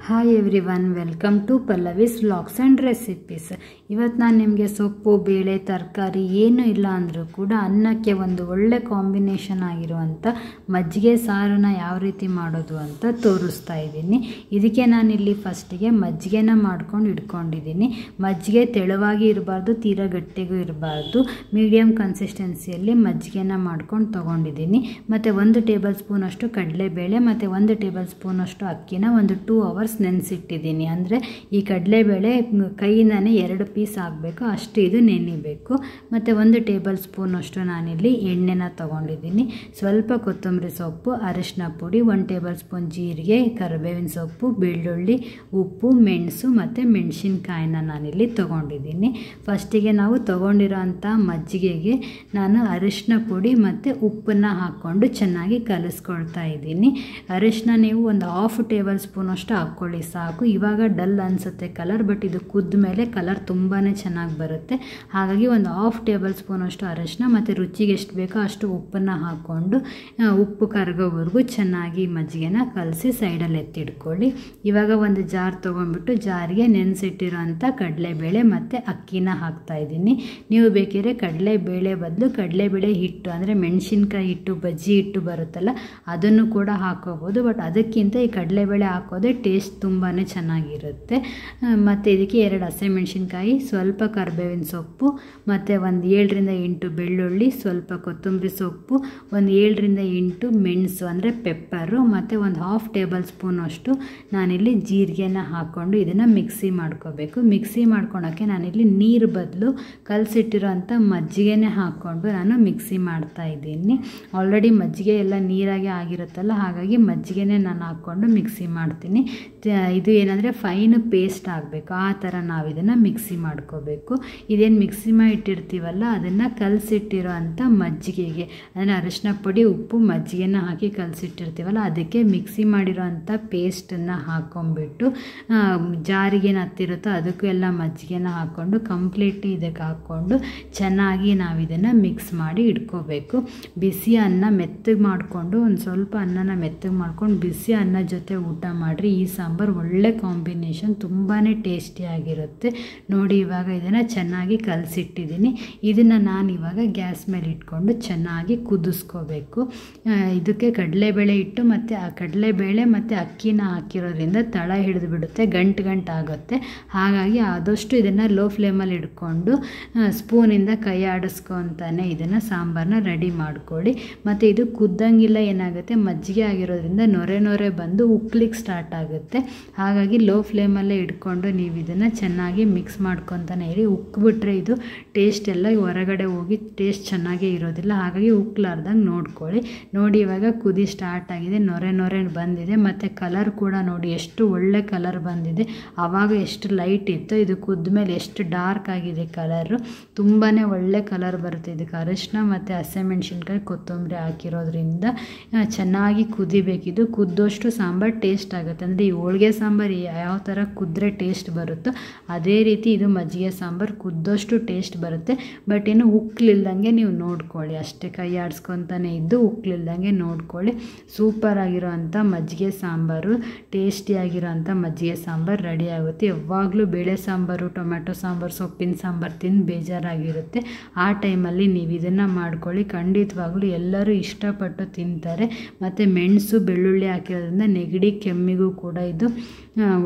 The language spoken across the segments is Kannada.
Hi everyone, welcome to Pallavi's vlogs and recipes. ಇವತ್ತು ನಾನು ನಿಮಗೆ ಸೊಪ್ಪು, ಬೇಳೆ, ತರಕಾರಿ ಏನೂ ಇಲ್ಲ ಅಂದರೂ ಕೂಡ ಅನ್ನಕ್ಕೆ ಒಂದು ಒಳ್ಳೆ ಕಾಂಬಿನೇಷನ್ ಆಗಿರುವಂಥ ಮಜ್ಜಿಗೆ ಸಾರನ್ನ ಯಾವ ರೀತಿ ಮಾಡೋದು ಅಂತ ತೋರಿಸ್ತಾ ಇದ್ದೀನಿ. ಇದಕ್ಕೆ ನಾನಿಲ್ಲಿ ಫಸ್ಟಿಗೆ ಮಜ್ಜಿಗೆನ ಮಾಡ್ಕೊಂಡು ಇಟ್ಕೊಂಡಿದ್ದೀನಿ. ಮಜ್ಜಿಗೆ ತೆಳುವಾಗಿ ಇರಬಾರ್ದು, ತೀರಾ ಗಟ್ಟಿಗೂ ಇರಬಾರ್ದು, ಮೀಡಿಯಮ್ ಕನ್ಸಿಸ್ಟೆನ್ಸಿಯಲ್ಲಿ ಮಜ್ಜಿಗೆನ ಮಾಡ್ಕೊಂಡು ತೊಗೊಂಡಿದ್ದೀನಿ. ಮತ್ತು 1 ಟೇಬಲ್ ಸ್ಪೂನಷ್ಟು ಕಡಲೆಬೇಳೆ ಮತ್ತು 1 ಟೇಬಲ್ ಸ್ಪೂನಷ್ಟು ಅಕ್ಕಿನ ಒಂದು 2 ಅವರ್ಸ್ ನೆನೆಸಿಟ್ಟಿದ್ದೀನಿ. ಅಂದರೆ ಈ ಕಡಲೆಬೇಳೆ ಕೈಯಿಂದನೇ 2 ಪೀಸ್ ಆಗಬೇಕು, ಅಷ್ಟು ಇದು ನೆನಿಬೇಕು. ಮತ್ತು 1 ಟೇಬಲ್ ಸ್ಪೂನಷ್ಟು ನಾನಿಲ್ಲಿ ಎಣ್ಣೆನ ತೊಗೊಂಡಿದ್ದೀನಿ. ಸ್ವಲ್ಪ ಕೊತ್ತಂಬರಿ ಸೊಪ್ಪು, ಅರಿಶಿನ ಪುಡಿ, 1 ಟೇಬಲ್ ಸ್ಪೂನ್ ಜೀರಿಗೆ, ಕರಿಬೇವಿನ ಸೊಪ್ಪು, ಬೆಳ್ಳುಳ್ಳಿ, ಉಪ್ಪು, ಮೆಣಸು ಮತ್ತು ಮೆಣಸಿನ್ಕಾಯಿನ ನಾನಿಲ್ಲಿ ತೊಗೊಂಡಿದ್ದೀನಿ. ಫಸ್ಟಿಗೆ ನಾವು ತೊಗೊಂಡಿರೋ ಅಂಥ ಮಜ್ಜಿಗೆಗೆ ನಾನು ಅರಿಶಿನ ಪುಡಿ ಮತ್ತು ಉಪ್ಪನ್ನು ಹಾಕ್ಕೊಂಡು ಚೆನ್ನಾಗಿ ಕಲಿಸ್ಕೊಳ್ತಾ ಇದ್ದೀನಿ. ಅರಿಶಿನ ನೀವು ಒಂದು 1/2 ಟೇಬಲ್ ಸ್ಪೂನಷ್ಟು ಹಾಕ್ಕೊಳ್ಳಿ ಸಾಕು. ಇವಾಗ ಡಲ್ ಅನಿಸುತ್ತೆ ಕಲರ್, ಬಟ್ ಇದು ಕುದ್ದ ಮೇಲೆ ಕಲರ್ ತುಂಬಾ ಚೆನ್ನಾಗಿ ಬರುತ್ತೆ. ಹಾಗಾಗಿ ಒಂದು 1/2 ಟೇಬಲ್ ಸ್ಪೂನಷ್ಟು ಅರಿಶಿನ ಮತ್ತು ರುಚಿಗೆ ಎಷ್ಟು ಬೇಕೋ ಅಷ್ಟು ಉಪ್ಪನ್ನು ಹಾಕ್ಕೊಂಡು ಉಪ್ಪು ಕರಗೋವರೆಗೂ ಚೆನ್ನಾಗಿ ಮಜ್ಜಿಗೆನ ಕಲಸಿ ಸೈಡಲ್ಲಿ ಎತ್ತಿಡ್ಕೊಳ್ಳಿ. ಇವಾಗ ಒಂದು ಜಾರ್ ತೊಗೊಂಡ್ಬಿಟ್ಟು ಜಾರಿಗೆ ನೆನೆಸಿಟ್ಟಿರೋಂಥ ಕಡಲೆಬೇಳೆ ಮತ್ತು ಅಕ್ಕಿನ ಹಾಕ್ತಾಯಿದ್ದೀನಿ. ನೀವು ಬೇಕಿದ್ರೆ ಕಡಲೆಬೇಳೆ ಬದಲು ಕಡಲೆಬೇಳೆ ಹಿಟ್ಟು ಅಂದರೆ ಮೆಣಸಿನ್ಕಾಯಿ ಹಿಟ್ಟು, ಬಜ್ಜಿ ಹಿಟ್ಟು ಬರುತ್ತಲ್ಲ, ಅದನ್ನು ಕೂಡ ಹಾಕೋಬೋದು. ಬಟ್ ಅದಕ್ಕಿಂತ ಈ ಕಡಲೆಬೇಳೆ ಹಾಕೋದೇ ಟೇಸ್ಟ್ ತುಂಬಾ ಚೆನ್ನಾಗಿರುತ್ತೆ. ಮತ್ತು ಇದಕ್ಕೆ 2 ಹಸಿಮೆಣಸಿನ್ಕಾಯಿ, ಸ್ವಲ್ಪ ಕರಿಬೇವಿನ ಸೊಪ್ಪು ಮತ್ತು ಒಂದು 7ರಿಂದ 8 ಬೆಳ್ಳುಳ್ಳಿ, ಸ್ವಲ್ಪ ಕೊತ್ತಂಬರಿ ಸೊಪ್ಪು, ಒಂದು 7ರಿಂದ 8 ಮೆಣಸು ಅಂದರೆ ಪೆಪ್ಪರು, ಮತ್ತು ಒಂದು 1/2 ಟೇಬಲ್ ಸ್ಪೂನಷ್ಟು ನಾನಿಲ್ಲಿ ಜೀರಿಗೆನ ಹಾಕ್ಕೊಂಡು ಇದನ್ನು ಮಿಕ್ಸಿ ಮಾಡ್ಕೋಬೇಕು. ಮಿಕ್ಸಿ ಮಾಡ್ಕೊಳಕ್ಕೆ ನಾನಿಲ್ಲಿ ನೀರು ಬದಲು ಕಲಸಿಟ್ಟಿರೋಂಥ ಮಜ್ಜಿಗೆನೇ ಹಾಕ್ಕೊಂಡು ನಾನು ಮಿಕ್ಸಿ ಮಾಡ್ತಾಯಿದ್ದೀನಿ. ಆಲ್ರೆಡಿ ಮಜ್ಜಿಗೆ ಎಲ್ಲ ನೀರಾಗೆ ಆಗಿರುತ್ತಲ್ಲ, ಹಾಗಾಗಿ ಮಜ್ಜಿಗೆನೇ ನಾನು ಹಾಕ್ಕೊಂಡು ಮಿಕ್ಸಿ ಮಾಡ್ತೀನಿ. ಇದು ಏನಂದರೆ ಫೈನ್ ಪೇಸ್ಟ್ ಆಗಬೇಕು, ಆ ಥರ ನಾವು ಇದನ್ನು ಮಿಕ್ಸಿ ಮಾಡ್ಕೋಬೇಕು. ಇದೇನು ಮಿಕ್ಸಿ ಮಾಡಿ ಇಟ್ಟಿರ್ತೀವಲ್ಲ, ಅದನ್ನು ಕಲಸಿಟ್ಟಿರೋ ಅಂಥ ಮಜ್ಜಿಗೆಗೆ ಅಂದರೆ ಅರಿಶಿನ ಪುಡಿ, ಉಪ್ಪು, ಮಜ್ಜಿಗೆನ ಹಾಕಿ ಕಲಸಿಟ್ಟಿರ್ತೀವಲ್ಲ, ಅದಕ್ಕೆ ಮಿಕ್ಸಿ ಮಾಡಿರೋ ಅಂಥ ಪೇಸ್ಟನ್ನು ಹಾಕ್ಕೊಂಬಿಟ್ಟು ಜಾರಿಗೆ ಹತ್ತಿರುತ್ತೋ ಅದಕ್ಕೂ ಎಲ್ಲ ಮಜ್ಜಿಗೆನ ಹಾಕ್ಕೊಂಡು ಕಂಪ್ಲೀಟ್ಲಿ ಇದಕ್ಕೆ ಹಾಕ್ಕೊಂಡು ಚೆನ್ನಾಗಿ ನಾವು ಇದನ್ನು ಮಿಕ್ಸ್ ಮಾಡಿ ಇಟ್ಕೋಬೇಕು. ಬಿಸಿ ಅನ್ನ ಮೆತ್ತಗೆ ಮಾಡಿಕೊಂಡು ಒಂದು ಸ್ವಲ್ಪ ಅನ್ನನ ಮೆತ್ತಗೆ ಮಾಡ್ಕೊಂಡು ಬಿಸಿ ಅನ್ನ ಜೊತೆ ಊಟ ಮಾಡಿರಿ. ಈ ಸಾಂಬಾರು ಒಳ್ಳೆ ಕಾಂಬಿನೇಷನ್, ತುಂಬಾ ಟೇಸ್ಟಿಯಾಗಿರುತ್ತೆ. ನೋಡಿ, ಇವಾಗ ಇದನ್ನು ಚೆನ್ನಾಗಿ ಕಲಸಿಟ್ಟಿದ್ದೀನಿ. ಇದನ್ನು ನಾನು ಇವಾಗ ಗ್ಯಾಸ್ ಮೇಲೆ ಇಟ್ಕೊಂಡು ಚೆನ್ನಾಗಿ ಕುದಿಸ್ಕೋಬೇಕು. ಇದಕ್ಕೆ ಕಡಲೆಬೇಳೆ ಇಟ್ಟು ಮತ್ತು ಆ ಕಡಲೆಬೇಳೆ ಮತ್ತು ಅಕ್ಕಿನ ಹಾಕಿರೋದ್ರಿಂದ ತಳ ಹಿಡಿದು ಬಿಡುತ್ತೆ, ಗಂಟು ಆಗುತ್ತೆ. ಹಾಗಾಗಿ ಆದಷ್ಟು ಇದನ್ನು ಲೋ ಫ್ಲೇಮಲ್ಲಿ ಇಟ್ಕೊಂಡು ಸ್ಪೂನಿಂದ ಕೈ ಆಡಿಸ್ಕೊತಾನೆ ಇದನ್ನು ಸಾಂಬಾರನ್ನ ರೆಡಿ ಮಾಡ್ಕೊಳ್ಳಿ. ಮತ್ತು ಇದು ಕುದ್ದಂಗಿಲ್ಲ, ಏನಾಗುತ್ತೆ ಮಜ್ಜಿಗೆ ಆಗಿರೋದ್ರಿಂದ ನೊರೆ ಬಂದು ಉಕ್ಲಿಕ್ಕೆ ಸ್ಟಾರ್ಟ್ ಆಗುತ್ತೆ. ಹಾಗಾಗಿ ಲೋ ಫ್ಲೇಮಲ್ಲೇ ಇಟ್ಕೊಂಡು ನೀವು ಇದನ್ನು ಚೆನ್ನಾಗಿ ಮಿಕ್ಸ್ ಮಾಡ್ಕೊತಾನೆ ಇರಿ. ಉಕ್ಬಿಟ್ರೆ ಇದು ಟೇಸ್ಟ್ ಎಲ್ಲ ಹೊರಗಡೆ ಹೋಗಿ ಟೇಸ್ಟ್ ಚೆನ್ನಾಗೇ ಇರೋದಿಲ್ಲ. ಹಾಗಾಗಿ ಉಕ್ಲಾರ್ದಂಗೆ ನೋಡ್ಕೊಳ್ಳಿ. ನೋಡಿ, ಇವಾಗ ಕುದಿ ಸ್ಟಾರ್ಟ್ ಆಗಿದೆ, ನೊರೆ ಬಂದಿದೆ ಮತ್ತು ಕಲರ್ ಕೂಡ ನೋಡಿ ಎಷ್ಟು ಒಳ್ಳೆ ಕಲರ್ ಬಂದಿದೆ. ಆವಾಗ ಎಷ್ಟು ಲೈಟ್ ಇತ್ತು, ಇದು ಕುದ್ದ ಮೇಲೆ ಎಷ್ಟು ಡಾರ್ಕ್ ಆಗಿದೆ ಕಲರು. ತುಂಬಾ ಒಳ್ಳೆ ಕಲರ್ ಬರುತ್ತೆ. ಇದಕ್ಕೆ ಅರಿಶಿನ ಮತ್ತು ಹಸಿಮೆಣಸಿನ್ಕಾಯಿ, ಕೊತ್ತಂಬರಿ ಹಾಕಿರೋದ್ರಿಂದ ಚೆನ್ನಾಗಿ ಕುದಿಬೇಕಿದು. ಕುದ್ದಷ್ಟು ಸಾಂಬಾರು ಟೇಸ್ಟ್ ಆಗುತ್ತೆ. ಅಂದರೆ ಈ ಹೋಳಿಗೆ ಸಾಂಬಾರು ಯಾವ ಥರ ಕುದ್ರೆ ಟೇಸ್ಟ್ ಬರುತ್ತೋ ಅದೇ ರೀತಿ ಇದು ಮಜ್ಜಿಗೆ ಸಾಂಬಾರು ಕುದ್ದಷ್ಟು ಟೇಸ್ಟ್ ಬರುತ್ತೆ. ಬಟ್ ಏನು ಉಕ್ಲಿಲ್ದಂಗೆ ನೀವು ನೋಡ್ಕೊಳ್ಳಿ, ಅಷ್ಟೇ ಕೈ ಆಡಿಸ್ಕೊತಾನೆ ಇದ್ದು ಉಕ್ಲಿಲ್ದಂಗೆ ನೋಡ್ಕೊಳ್ಳಿ. ಸೂಪರ್ ಆಗಿರೋ ಅಂಥ ಮಜ್ಜಿಗೆ ಸಾಂಬಾರು, ಟೇಸ್ಟಿಯಾಗಿರೋ ಅಂಥ ಮಜ್ಜಿಗೆ ಸಾಂಬಾರು ರೆಡಿ ಆಗುತ್ತೆ. ಯಾವಾಗಲೂ ಬೇಳೆ ಸಾಂಬಾರು, ಟೊಮೆಟೊ ಸಾಂಬಾರು, ಸೊಪ್ಪಿನ ಸಾಂಬಾರು ತಿಂದು ಬೇಜಾರಾಗಿರುತ್ತೆ. ಆ ಟೈಮಲ್ಲಿ ನೀವು ಇದನ್ನು ಮಾಡ್ಕೊಳ್ಳಿ, ಖಂಡಿತವಾಗ್ಲೂ ಎಲ್ಲರೂ ಇಷ್ಟಪಟ್ಟು ತಿಂತಾರೆ. ಮತ್ತು ಮೆಣಸು, ಬೆಳ್ಳುಳ್ಳಿ ಹಾಕಿರೋದ್ರಿಂದ ನೆಗಡಿ, ಕೆಮ್ಮಿಗೂ ಕೂಡ ಇದು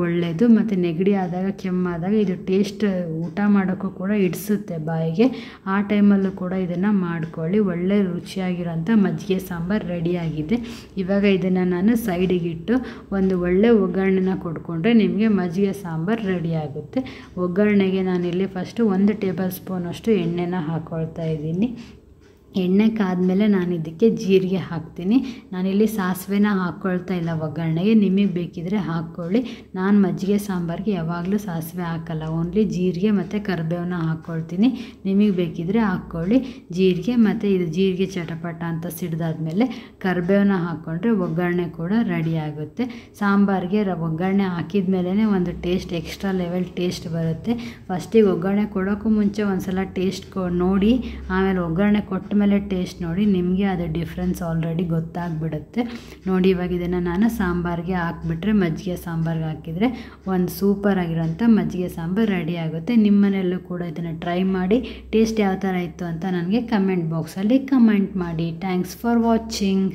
ಒಳ್ಳೆಯದು. ಮತ್ತು ನೆಗಡಿ ಆದಾಗ, ಕೆಮ್ಮಾದಾಗ ಇದು ಟೇಸ್ಟ್ ಊಟ ಮಾಡೋಕ್ಕೂ ಕೂಡ ಇಡಿಸುತ್ತೆ ಬಾಯಿಗೆ. ಆ ಟೈಮಲ್ಲೂ ಕೂಡ ಇದನ್ನು ಮಾಡ್ಕೊಳ್ಳಿ. ಒಳ್ಳೆ ರುಚಿಯಾಗಿರೋಂಥ ಮಜ್ಜಿಗೆ ಸಾಂಬಾರು ರೆಡಿಯಾಗಿದೆ. ಇವಾಗ ಇದನ್ನು ನಾನು ಸೈಡಿಗಿಟ್ಟು ಒಂದು ಒಳ್ಳೆ ಒಗ್ಗರಣೆನ ಕೊಟ್ಕೊಂಡ್ರೆ ನಿಮಗೆ ಮಜ್ಜಿಗೆ ಸಾಂಬಾರು ರೆಡಿ ಆಗುತ್ತೆ. ಒಗ್ಗರಣೆಗೆ ನಾನಿಲ್ಲಿ ಫಸ್ಟು 1 ಟೇಬಲ್ ಸ್ಪೂನಷ್ಟು ಎಣ್ಣೆನ ಹಾಕ್ಕೊಳ್ತಾ ಇದ್ದೀನಿ. ಎಣ್ಣೆ ಕಾದ್ಮೇಲೆ ನಾನು ಇದಕ್ಕೆ ಜೀರಿಗೆ ಹಾಕ್ತೀನಿ. ನಾನಿಲ್ಲಿ ಸಾಸಿವೆನ ಹಾಕ್ಕೊಳ್ತಾ ಇಲ್ಲ ಒಗ್ಗರಣೆಗೆ, ನಿಮಗೆ ಬೇಕಿದ್ರೆ ಹಾಕ್ಕೊಳ್ಳಿ. ನಾನು ಮಜ್ಜಿಗೆ ಸಾಂಬಾರಿಗೆ ಯಾವಾಗಲೂ ಸಾಸಿವೆ ಹಾಕಲ್ಲ, ಓನ್ಲಿ ಜೀರಿಗೆ ಮತ್ತು ಕರಿಬೇವನ್ನ ಹಾಕ್ಕೊಳ್ತೀನಿ. ನಿಮಗೆ ಬೇಕಿದ್ರೆ ಹಾಕ್ಕೊಳ್ಳಿ ಜೀರಿಗೆ. ಮತ್ತು ಇದು ಜೀರಿಗೆ ಚಟಪಟ ಅಂತ ಸಿಡ್ದಾದ್ಮೇಲೆ ಕರಿಬೇವನ್ನ ಹಾಕ್ಕೊಂಡ್ರೆ ಒಗ್ಗರಣೆ ಕೂಡ ರೆಡಿ ಆಗುತ್ತೆ. ಸಾಂಬಾರಿಗೆ ಒಗ್ಗರಣೆ ಹಾಕಿದ ಮೇಲೇ ಒಂದು ಟೇಸ್ಟ್, ಎಕ್ಸ್ಟ್ರಾ ಲೆವೆಲ್ ಟೇಸ್ಟ್ ಬರುತ್ತೆ. ಫಸ್ಟಿಗೆ ಒಗ್ಗರಣೆ ಕೊಡೋಕ್ಕೂ ಮುಂಚೆ ಒಂದು ಸಲ ಟೇಸ್ಟ್ ನೋಡಿ ಆಮೇಲೆ ಒಗ್ಗರಣೆ ಕೊಟ್ಟ ಮೇಲೆ ಆಮೇಲೆ ಟೇಸ್ಟ್ ನೋಡಿ, ನಿಮಗೆ ಅದು ಡಿಫ್ರೆನ್ಸ್ ಆಲ್ರೆಡಿ ಗೊತ್ತಾಗ್ಬಿಡುತ್ತೆ. ನೋಡಿ ಇವಾಗ ಇದನ್ನು ನಾನು ಸಾಂಬಾರಿಗೆ ಹಾಕ್ಬಿಟ್ರೆ, ಮಜ್ಜಿಗೆ ಸಾಂಬಾರಿಗೆ ಹಾಕಿದರೆ ಒಂದು ಸೂಪರ್ ಆಗಿರೋಂಥ ಮಜ್ಜಿಗೆ ಸಾಂಬಾರು ರೆಡಿ ಆಗುತ್ತೆ. ನಿಮ್ಮ ಮನೆಯಲ್ಲೂ ಕೂಡ ಇದನ್ನು ಟ್ರೈ ಮಾಡಿ, ಟೇಸ್ಟ್ ಯಾವ ಥರ ಇತ್ತು ಅಂತ ನನಗೆ ಕಮೆಂಟ್ ಬಾಕ್ಸಲ್ಲಿ ಕಮೆಂಟ್ ಮಾಡಿ. Thanks for watching.